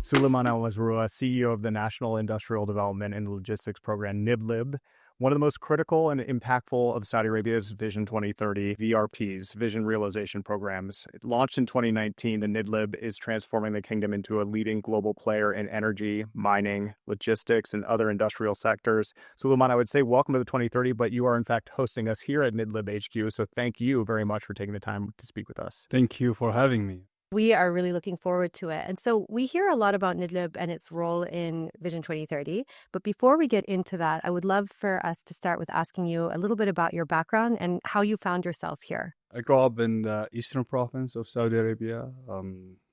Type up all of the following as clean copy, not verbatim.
Suliman Almazroua, CEO of the National Industrial Development and Logistics Program, NIDLP, one of the most critical and impactful of Saudi Arabia's Vision 2030 VRPs, Vision Realization Programs. It launched in 2019, the NIDLP is transforming the kingdom into a leading global player in energy, mining, logistics, and other industrial sectors. Suliman, I would say welcome to the 2030, but you are in fact hosting us here at NIDLP HQ, so thank you very much for taking the time to speak with us. Thank you for having me. We are really looking forward to it. And so we hear a lot about NIDLP and its role in Vision 2030. But before we get into that, I would love for us to start with asking you a little bit about your background and how you found yourself here. I grew up in the eastern province of Saudi Arabia.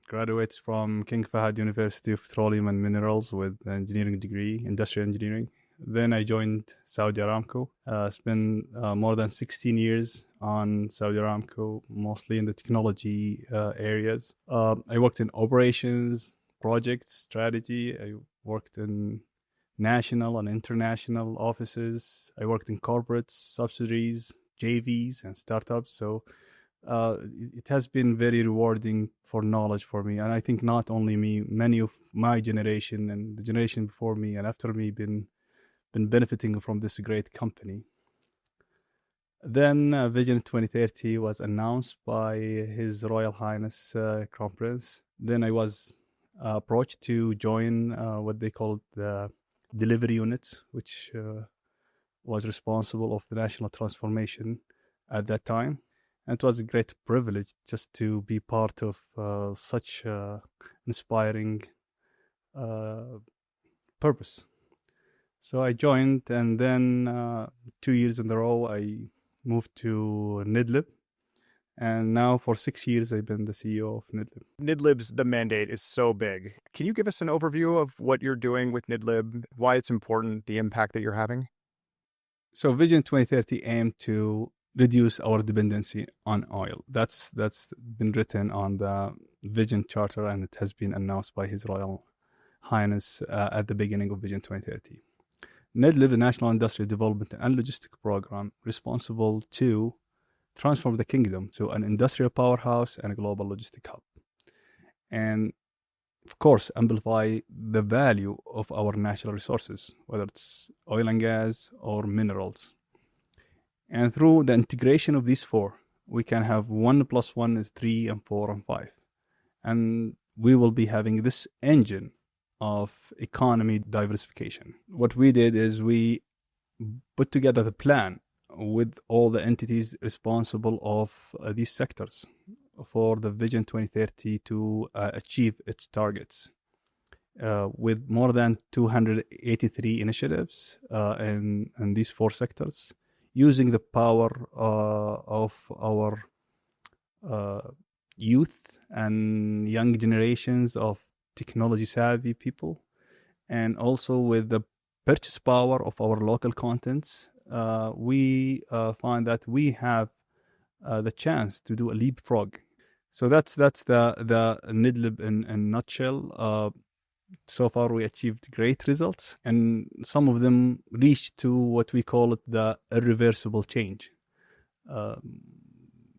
Graduated from King Fahd University of Petroleum and Minerals with an engineering degree, industrial engineering. Then I joined Saudi Aramco. Spent more than 16 years on Saudi Aramco, mostly in the technology areas. I worked in operations, projects, strategy. I worked in national and international offices. I worked in corporates, subsidiaries, JVs, and startups. So it has been very rewarding for knowledge for me. And I think not only me, many of my generation and the generation before me and after me been benefiting from this great company. Then Vision 2030 was announced by His Royal Highness Crown Prince. Then I was approached to join what they called the delivery unit, which was responsible of the national transformation at that time. And it was a great privilege just to be part of such inspiring purpose. So I joined, and then 2 years in a row, I moved to NIDLP. And now for 6 years, I've been the CEO of NIDLP. NIDLP's the mandate is so big. Can you give us an overview of what you're doing with NIDLP, why it's important, the impact that you're having? So Vision 2030 aimed to reduce our dependency on oil. That's been written on the Vision Charter, and it has been announced by His Royal Highness at the beginning of Vision 2030. NIDLP, the National Industrial Development and Logistics Program, responsible to transform the kingdom to an industrial powerhouse and a global logistic hub. And of course, amplify the value of our natural resources, whether it's oil and gas or minerals. And through the integration of these four, we can have 1 + 1 is 3 and 4 and 5. And we will be having this engine of economy diversification. What we did is we put together the plan with all the entities responsible of these sectors for the Vision 2030 to achieve its targets. With more than 283 initiatives in these four sectors, using the power of our youth and young generations of technology savvy people, and also with the purchase power of our local contents, we find that we have the chance to do a leapfrog. So that's the NIDLP in a nutshell. So far we achieved great results, and some of them reached to what we call it the irreversible change.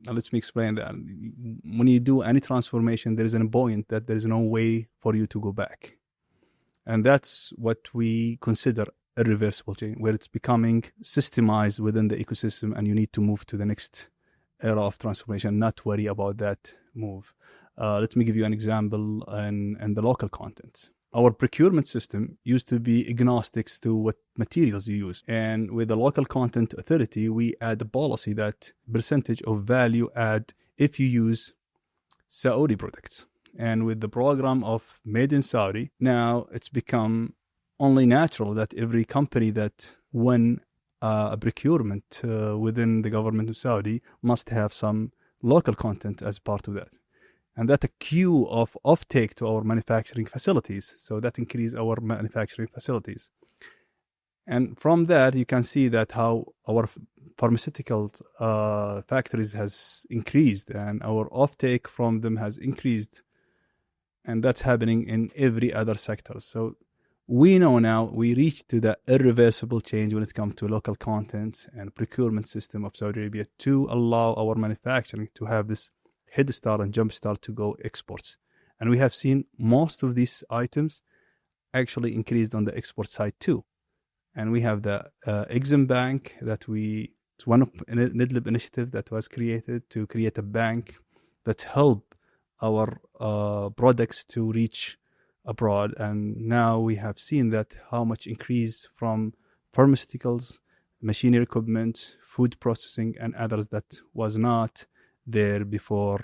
Now let me explain that. When you do any transformation, there is a point that there is no way for you to go back. And that's what we consider irreversible change, where it's becoming systemized within the ecosystem and you need to move to the next era of transformation, not worry about that move. Let me give you an example in the local contents. Our procurement system used to be agnostic to what materials you use. And with the local content authority, we add a policy that percentage of value add if you use Saudi products. And with the program of Made in Saudi, now it's become only natural that every company that win a procurement within the government of Saudi must have some local content as part of that. And that a queue of offtake to our manufacturing facilities. So that increase our manufacturing facilities. And from that, you can see that how our pharmaceutical factories has increased and our offtake from them has increased. And that's happening in every other sector. So we know now we reached to the irreversible change when it comes to local contents and procurement system of Saudi Arabia to allow our manufacturing to have this head start and jump start to go exports. And we have seen most of these items actually increased on the export side too. And we have the Exim Bank it's one of NIDLP initiative that was created to create a bank that help our products to reach abroad. And now we have seen that how much increase from pharmaceuticals, machinery equipment, food processing, and others that was not there before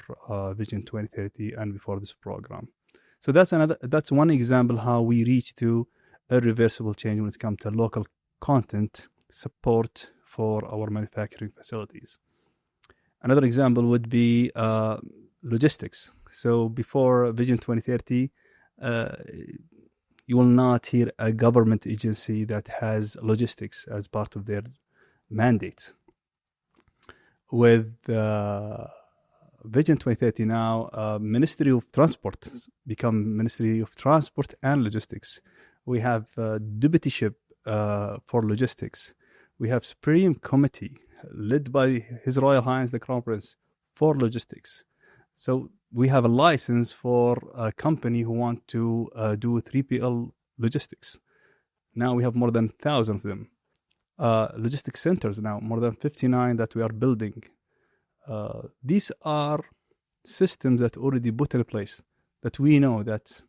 Vision 2030 and before this program. So that's one example how we reach to irreversible change when it comes to local content support for our manufacturing facilities. Another example would be logistics. So before Vision 2030, you will not hear a government agency that has logistics as part of their mandate. With Vision 2030 now, Ministry of Transport become Ministry of Transport and Logistics. We have deputyship for logistics. We have Supreme Committee led by His Royal Highness the Crown Prince for logistics. So we have a license for a company who want to do 3PL logistics. Now we have more than 1,000 of them. Logistics centers now, more than 59 that we are building. These are systems that already put in place, that we know that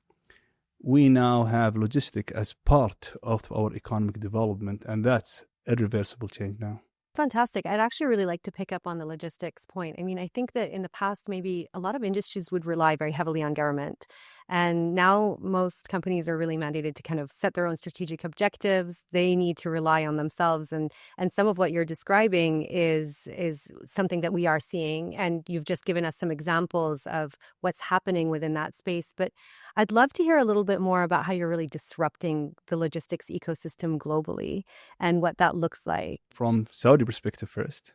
we now have logistics as part of our economic development, and that's irreversible change now. Fantastic. I'd actually really like to pick up on the logistics point. I mean, I think that in the past, maybe a lot of industries would rely very heavily on government. And now most companies are really mandated to kind of set their own strategic objectives. They need to rely on themselves. And some of what you're describing is something that we are seeing. And you've just given us some examples of what's happening within that space. But I'd love to hear a little bit more about how you're really disrupting the logistics ecosystem globally and what that looks like. From Saudi perspective first,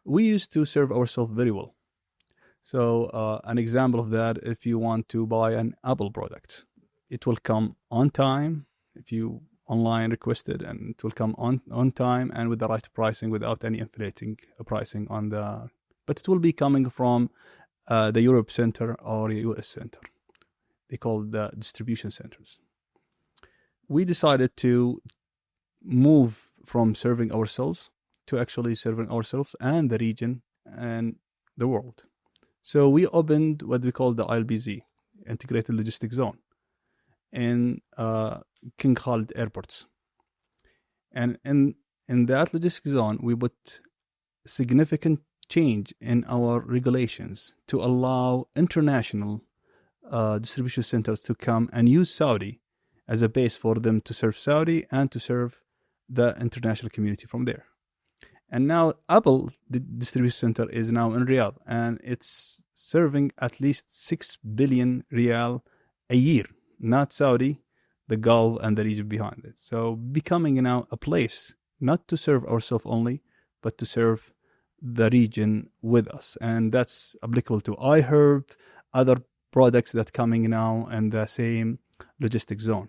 we used to serve ourselves very well. So an example of that, if you want to buy an Apple product, it will come on time if you online requested, and it will come on time and with the right pricing without any inflating pricing on the... But it will be coming from the Europe center or the US center. They call the distribution centers. We decided to move from serving ourselves to actually serving ourselves and the region and the world. So we opened what we call the ILBZ, Integrated Logistics Zone, in King Khalid airports. And in that logistics zone, we put significant change in our regulations to allow international distribution centers to come and use Saudi as a base for them to serve Saudi and to serve the international community from there. And now Apple, the distribution center, is now in Riyadh, and it's serving at least 6 billion riyal a year, not Saudi, the Gulf and the region behind it. So becoming now a place not to serve ourselves only, but to serve the region with us. And that's applicable to iHerb, other products that coming now in the same logistic zone.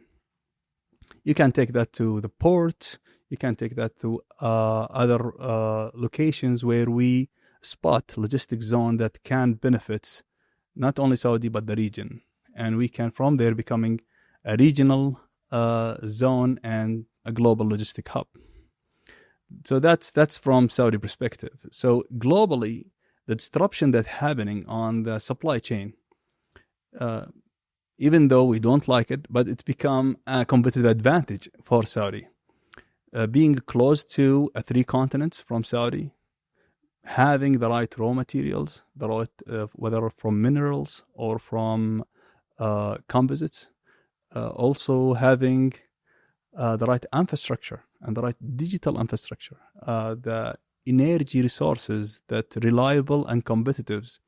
You can take that to the port. You can take that to other locations where we spot logistic zone that can benefit not only Saudi but the region. And we can from there becoming a regional zone and a global logistic hub. So that's from Saudi perspective. So globally, the disruption that's happening on the supply chain, even though we don't like it, but it's become a competitive advantage for Saudi. Being close to 3 continents from Saudi, having the right raw materials, the right, whether from minerals or from composites, also having the right infrastructure and the right digital infrastructure, the energy resources that reliable and competitive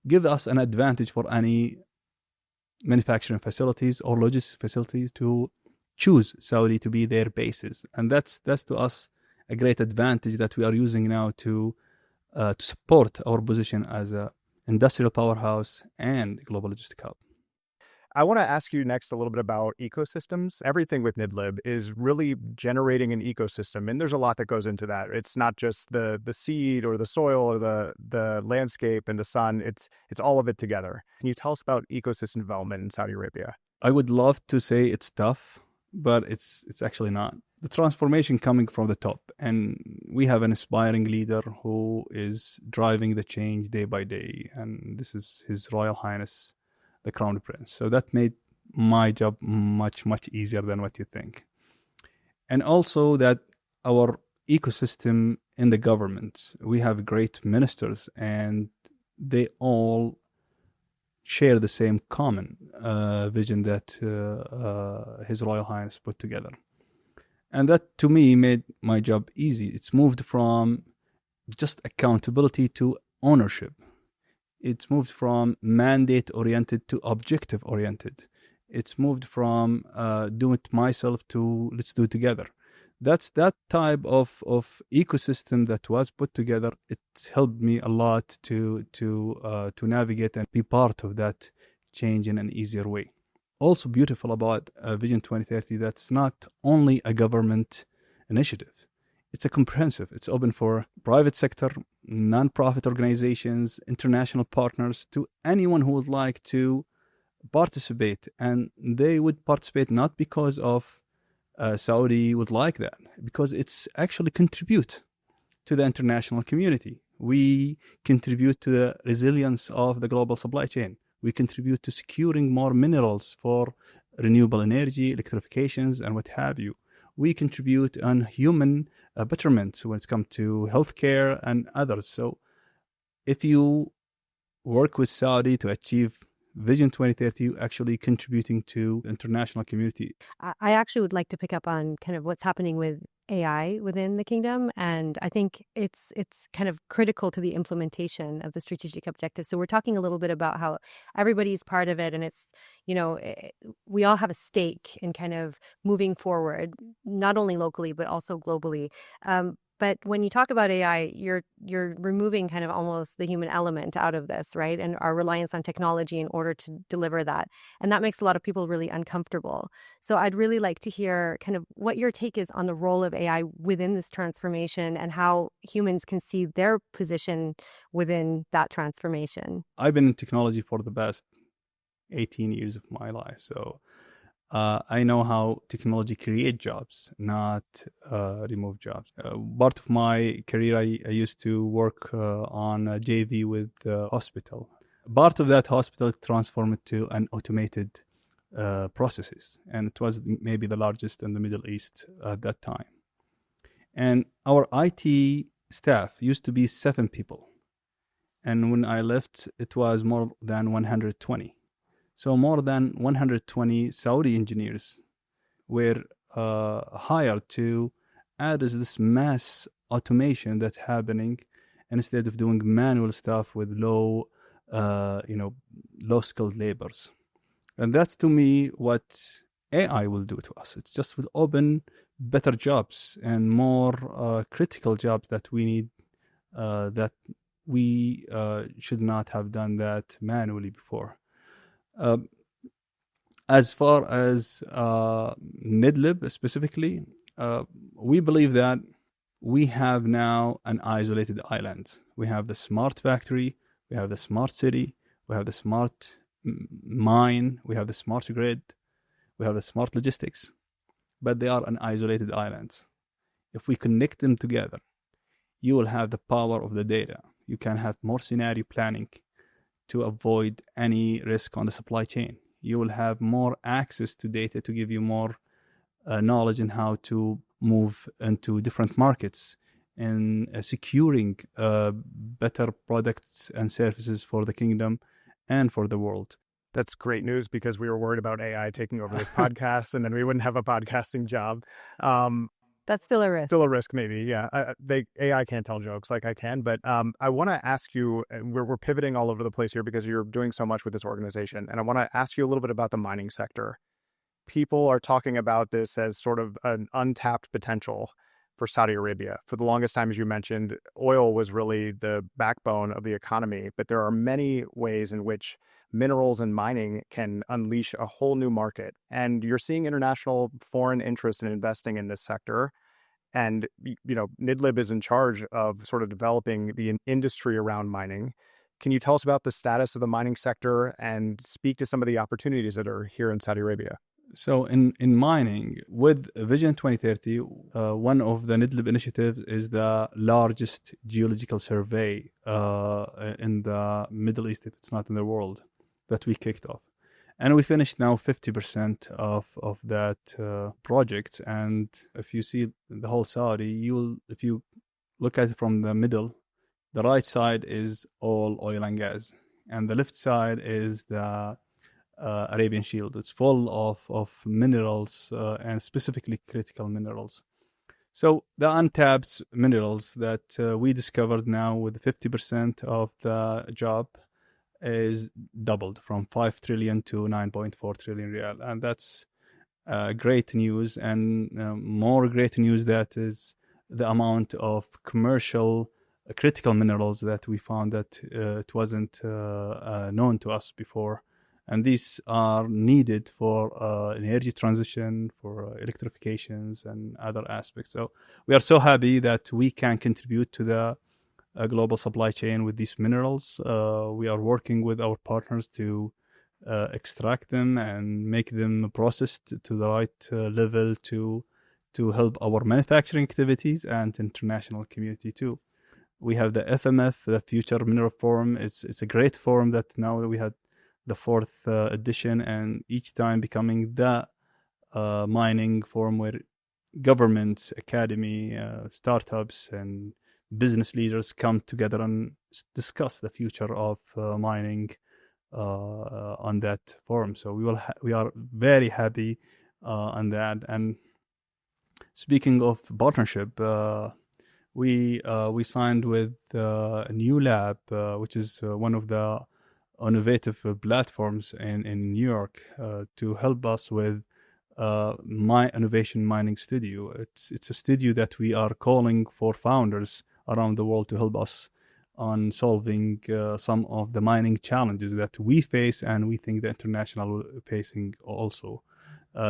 give us an advantage for any manufacturing facilities or logistics facilities to choose Saudi to be their bases. And that's to us a great advantage that we are using now to support our position as a industrial powerhouse and global logistic hub. I want to ask you next a little bit about ecosystems. Everything with NIDLP is really generating an ecosystem, and there's a lot that goes into that. It's not just the seed or the soil or the landscape and the sun. It's all of it together. Can you tell us about ecosystem development in Saudi Arabia? I would love to say it's tough, but it's actually not. The transformation coming from the top, and we have an inspiring leader who is driving the change day by day, and this is His Royal Highness, the Crown Prince. So that made my job much, much easier than what you think. And also that our ecosystem in the government, we have great ministers, and they all share the same common vision that His Royal Highness put together. And that, to me, made my job easy. It's moved from just accountability to ownership. It's moved from mandate-oriented to objective-oriented. It's moved from do it myself to let's do it together. That's that type of ecosystem that was put together. It helped me a lot to navigate and be part of that change in an easier way. Also beautiful about Vision 2030, that's not only a government initiative. It's a comprehensive. It's open for private sector, non-profit organizations, international partners, to anyone who would like to participate. And they would participate not because of Saudi would like that, because it's actually contribute to the international community. We contribute to the resilience of the global supply chain. We contribute to securing more minerals for renewable energy, electrifications, and what have you. We contribute on human betterment when it comes to healthcare and others. So if you work with Saudi to achieve Vision 2030, you actually contributing to the international community. I actually would like to pick up on kind of what's happening with AI within the kingdom. And I think it's kind of critical to the implementation of the strategic objectives. So we're talking a little bit about how everybody's part of it. And it's, we all have a stake in kind of moving forward, not only locally, but also globally. But when you talk about AI, you're removing kind of almost the human element out of this, right? And our reliance on technology in order to deliver that. And that makes a lot of people really uncomfortable. So I'd really like to hear kind of what your take is on the role of AI within this transformation and how humans can see their position within that transformation. I've been in technology for the past 18 years of my life. So I know how technology create jobs, not remove jobs. Part of my career, I used to work on a JV with the hospital. Part of that hospital transformed to an automated processes, and it was maybe the largest in the Middle East at that time. And our IT staff used to be 7 people, and when I left, it was more than 120. So more than 120 Saudi engineers were hired to add this mass automation that's happening, instead of doing manual stuff with low skilled labors. And that's, to me, what AI will do to us. It's just will open better jobs and more critical jobs that we need, that we should not have done that manually before. As far as NIDLP specifically, we believe that we have now an isolated island. We have the smart factory, we have the smart city, we have the smart mine, we have the smart grid, we have the smart logistics, but they are an isolated island. If we connect them together, you will have the power of the data. You can have more scenario planning to avoid any risk on the supply chain. You will have more access to data to give you more knowledge in how to move into different markets and securing better products and services for the kingdom and for the world. That's great news, because we were worried about AI taking over this podcast and then we wouldn't have a podcasting job. That's still a risk. Still a risk, maybe. Yeah. AI can't tell jokes like I can, but I want to ask you, we're pivoting all over the place here because you're doing so much with this organization. And I want to ask you a little bit about the mining sector. People are talking about this as sort of an untapped potential. for Saudi Arabia. For the longest time, as you mentioned, oil was really the backbone of the economy, but there are many ways in which minerals and mining can unleash a whole new market. And you're seeing international foreign interest in investing in this sector. And, NIDLP is in charge of sort of developing the industry around mining. Can you tell us about the status of the mining sector and speak to some of the opportunities that are here in Saudi Arabia? So in mining, with Vision 2030, one of the NIDLP initiatives is the largest geological survey in the Middle East, if it's not in the world, that we kicked off. And we finished now 50% of that project. And if you see the whole Saudi, if you look at it from the middle, the right side is all oil and gas. And the left side is the Arabian Shield. It's full of minerals and specifically critical minerals. So the untapped minerals that we discovered now with 50% of the job is doubled from 5 trillion to 9.4 trillion real. And that's great news. And more great news, that is the amount of commercial critical minerals that we found that it wasn't known to us before. And these are needed for energy transition, for electrifications and other aspects. So we are so happy that we can contribute to the global supply chain with these minerals. We are working with our partners to extract them and make them processed to the right level to help our manufacturing activities and international community too. We have the FMF, the Future Mineral Forum. It's a great forum that now we had the 4th edition, and each time becoming the mining forum where governments, academy, startups, and business leaders come together and discuss the future of mining on that forum. So we are very happy on that. And speaking of partnership, we signed with a new lab, which is one of the innovative platforms in New York to help us with my innovation mining studio. It's a studio that we are calling for founders around the world to help us on solving some of the mining challenges that we face and we think the international facing also.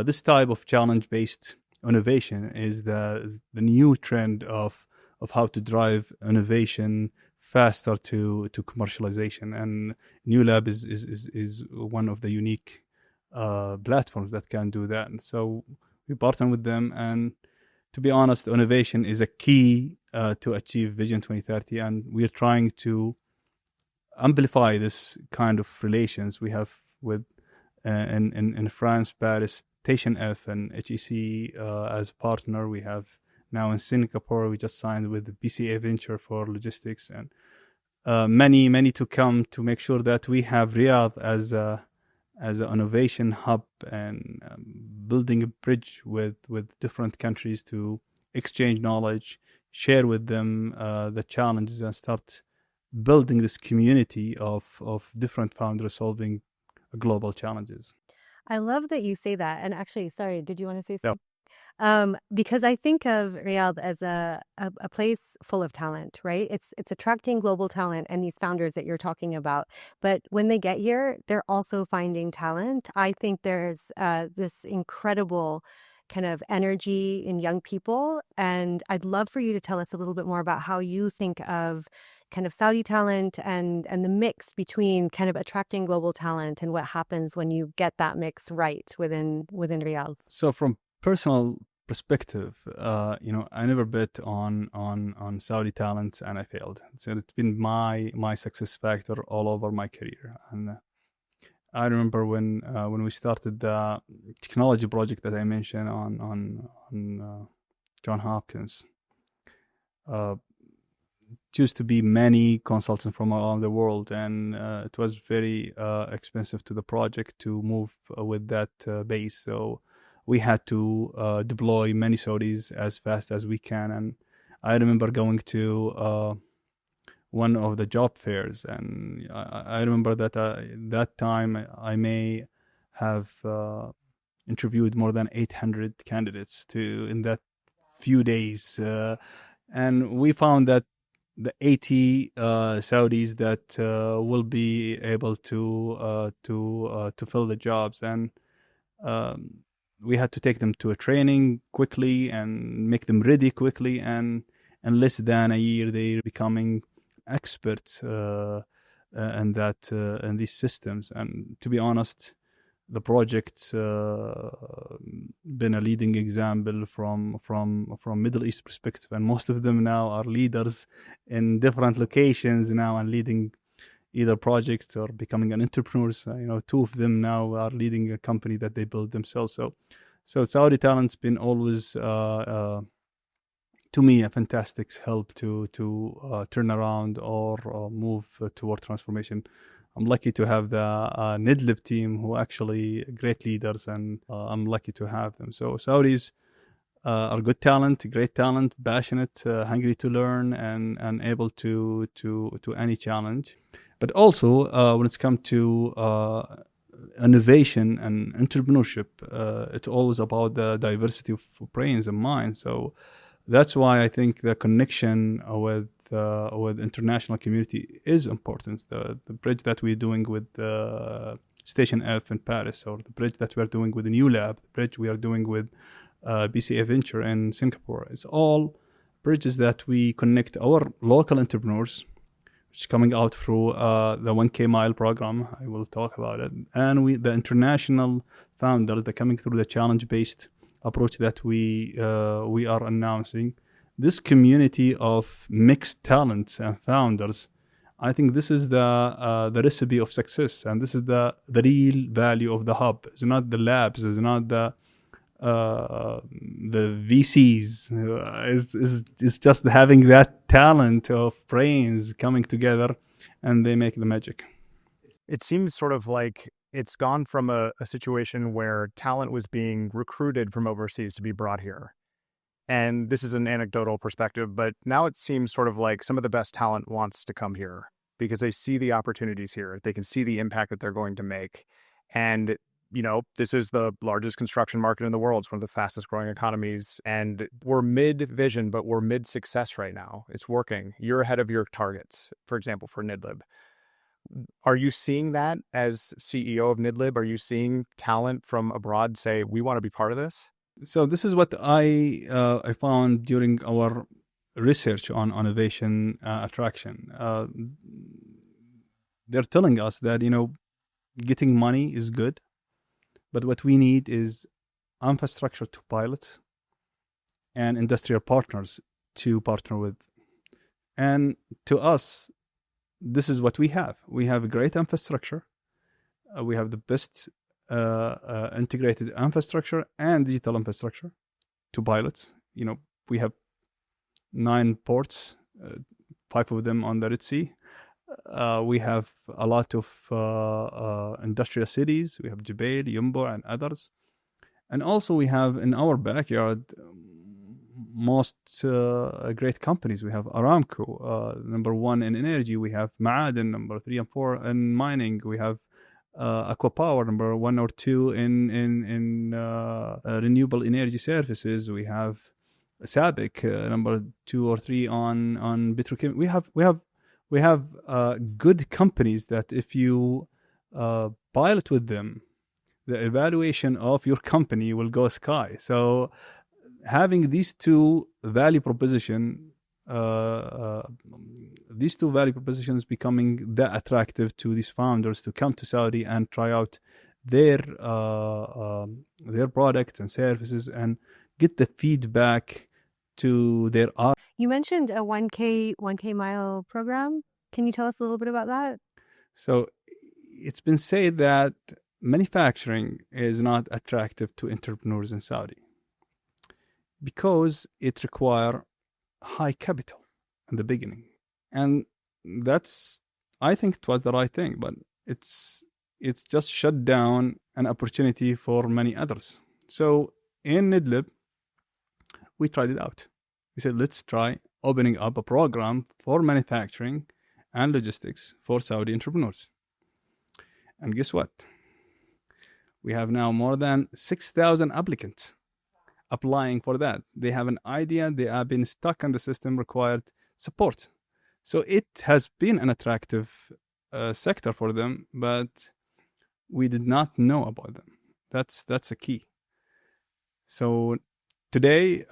This type of challenge-based innovation is the new trend of how to drive innovation faster to commercialization, and New Lab is one of the unique platforms that can do that. And so we partner with them, and to be honest, innovation is a key to achieve Vision 2030, and we're trying to amplify this kind of relations we have with in France, Paris, Station F and HEC as a partner. We have now in Singapore, we just signed with the BCA Venture for logistics, and many to come to make sure that we have Riyadh as an innovation hub and building a bridge with different countries to exchange knowledge, share with them the challenges, and start building this community of different founders solving global challenges. I love that you say that. And actually, sorry, did you want to say something? No. Because I think of Riyadh as a place full of talent, right? It's attracting global talent and these founders that you're talking about. But when they get here, they're also finding talent. I think there's this incredible kind of energy in young people. And I'd love for you to tell us a little bit more about how you think of kind of Saudi talent and the mix between kind of attracting global talent and what happens when you get that mix right within Riyadh. So from personal perspective, I never bet on Saudi talents, and I failed. So it's been my success factor all over my career. And I remember when we started the technology project that I mentioned on John Hopkins. It used to be many consultants from around the world, and it was very expensive to the project to move with that base. So we had to deploy many Saudis as fast as we can. And I remember going to one of the job fairs, and I remember that that time I may have interviewed more than 800 candidates in that few days. And we found that the 80 Saudis that will be able to fill the jobs, and we had to take them to a training quickly and make them ready quickly, and in less than a year they're becoming experts in these systems. And to be honest, the project's been a leading example from Middle East perspective, and most of them now are leaders in different locations now and leading either projects or becoming an entrepreneurs. Two of them now are leading a company that they built themselves. So Saudi talent's been always to me a fantastic help to turn around or move toward transformation. I'm lucky to have the NIDLP team, who are actually great leaders, and I'm lucky to have them. So Saudis are good talent, great talent, passionate, hungry to learn, and able to any challenge. But also when it's come to innovation and entrepreneurship, it's always about the diversity of brains and minds. So that's why I think the connection with international community is important. The bridge that we're doing with Station F in Paris, or the bridge that we're doing with the new lab, the bridge we are doing with BCA Venture in Singapore, it's all bridges that we connect our local entrepreneurs, which is coming out through the 1K Mile program. I will talk about it. And the international founders that coming through the challenge-based approach that we are announcing. This community of mixed talents and founders, I think this is the recipe of success, and this is the real value of the hub. It's not the labs, it's not the VCs. It's just having that talent of brains coming together, and they make the magic. It seems sort of like it's gone from a situation where talent was being recruited from overseas to be brought here. And this is an anecdotal perspective, but now it seems sort of like some of the best talent wants to come here because they see the opportunities here. They can see the impact that they're going to make. And, this is the largest construction market in the world. It's one of the fastest growing economies. And we're mid-vision, but we're mid-success right now. It's working. You're ahead of your targets, for example, for NIDLP. Are you seeing that as CEO of NIDLP? Are you seeing talent from abroad say, we want to be part of this? So this is what I found during our research on innovation attraction. They're telling us that, getting money is good, but what we need is infrastructure to pilot and industrial partners to partner with. And to us, this is what we have. We have a great infrastructure. We have the best integrated infrastructure and digital infrastructure to pilots. We have 9 ports, 5 of them on the Red Sea. We have a lot of industrial cities. We have Jubail, Yumbo, and others. And also we have in our backyard most great companies. We have Aramco, number 1 in energy. We have Ma'aden, number 3 and 4 in mining. We have Aqua Power, number 1 or 2 in renewable energy services. We have Sabic, number 2 or 3 on petrochemical. We have good companies that if you pilot with them, the evaluation of your company will go sky. So having these two value propositions becoming that attractive to these founders to come to Saudi and try out their products and services and get the feedback to their art. You mentioned a 1K mile program. Can you tell us a little bit about that? So it's been said that manufacturing is not attractive to entrepreneurs in Saudi because it requires high capital in the beginning. And I think it was the right thing, but it's just shut down an opportunity for many others. So in NIDLP, we tried it out. We said, let's try opening up a program for manufacturing and logistics for Saudi entrepreneurs. And guess what? We have now more than 6,000 applicants applying for that. They have an idea, they have been stuck in the system, required support. So it has been an attractive sector for them, but we did not know about them. That's a key. So today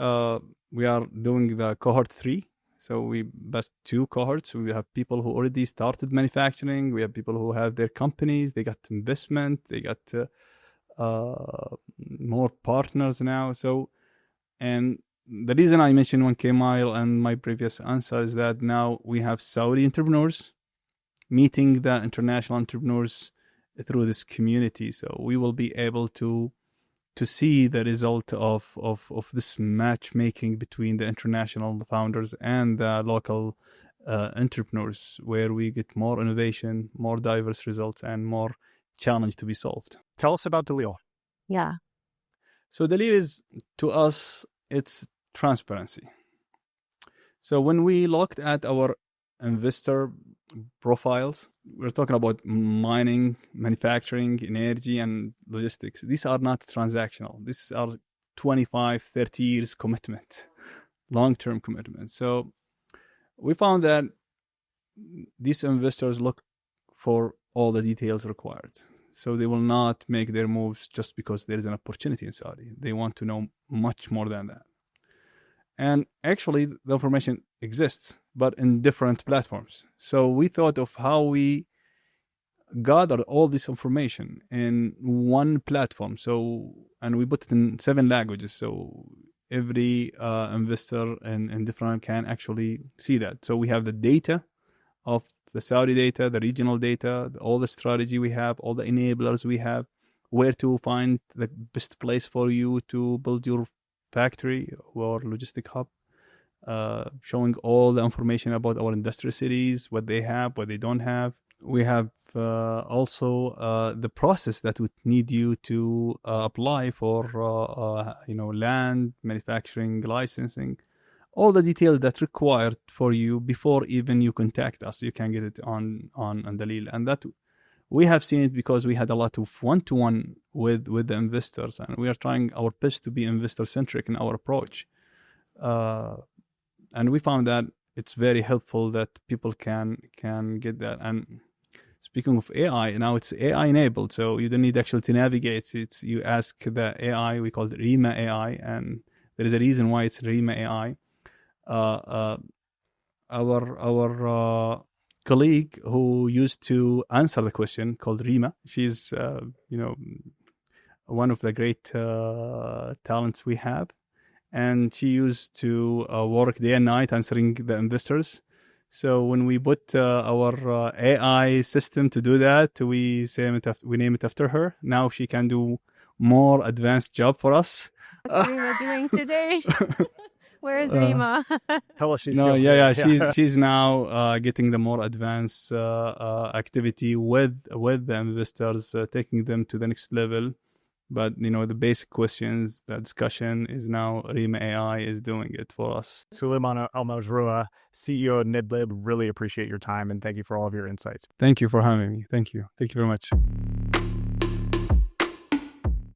we are doing the cohort 3. So we best 2 cohorts. We have people who already started manufacturing. We have people who have their companies. They got investment. They got more partners now. So, and the reason I mentioned 1K Mile and my previous answer is that now we have Saudi entrepreneurs meeting the international entrepreneurs through this community. So we will be able to see the result of this matchmaking between the international founders and the local entrepreneurs, where we get more innovation, more diverse results, and more challenge to be solved. Tell us about Dalil. Yeah. So Dalil is, to us, it's transparency. So when we looked at our investor profiles, we're talking about mining, manufacturing, energy, and logistics. These are not transactional. These are 25, 30 years commitment, long-term commitment. So we found that these investors look for all the details required. So they will not make their moves just because there is an opportunity in Saudi. They want to know much more than that. And actually, the information exists, but in different platforms. So we thought of how we gather all this information in one platform. So, and we put it in 7 languages. So every investor in different can actually see that. So we have the data of the Saudi data, the regional data, all the strategy we have, all the enablers we have, where to find the best place for you to build your factory or logistic hub, showing all the information about our industrial cities, what they have, what they don't have. We have also the process that would need you to apply for land, manufacturing, licensing, all the detail that's required for you before even you contact us. You can get it on Dalil, and that we have seen it because we had a lot of one-to-one with the investors, and we are trying our best to be investor-centric in our approach. And we found that it's very helpful that people can get that. And speaking of AI, now it's AI-enabled, so you don't need actually to navigate. It's you ask the AI, we call it RIMA AI, and there is a reason why it's RIMA AI. Our colleague who used to answer the question called Rima. She's, one of the great talents we have. And she used to work day and night answering the investors. So when we put our AI system to do that, we name it after her. Now she can do more advanced job for us. What's Rima doing today? Where is Rima? Tell us she's she's now getting the more advanced activity with the investors, taking them to the next level. But the basic questions, the discussion is now Rima AI is doing it for us. Suliman Almazroua, CEO of NIDLP, really appreciate your time and thank you for all of your insights. Thank you for having me. Thank you very much.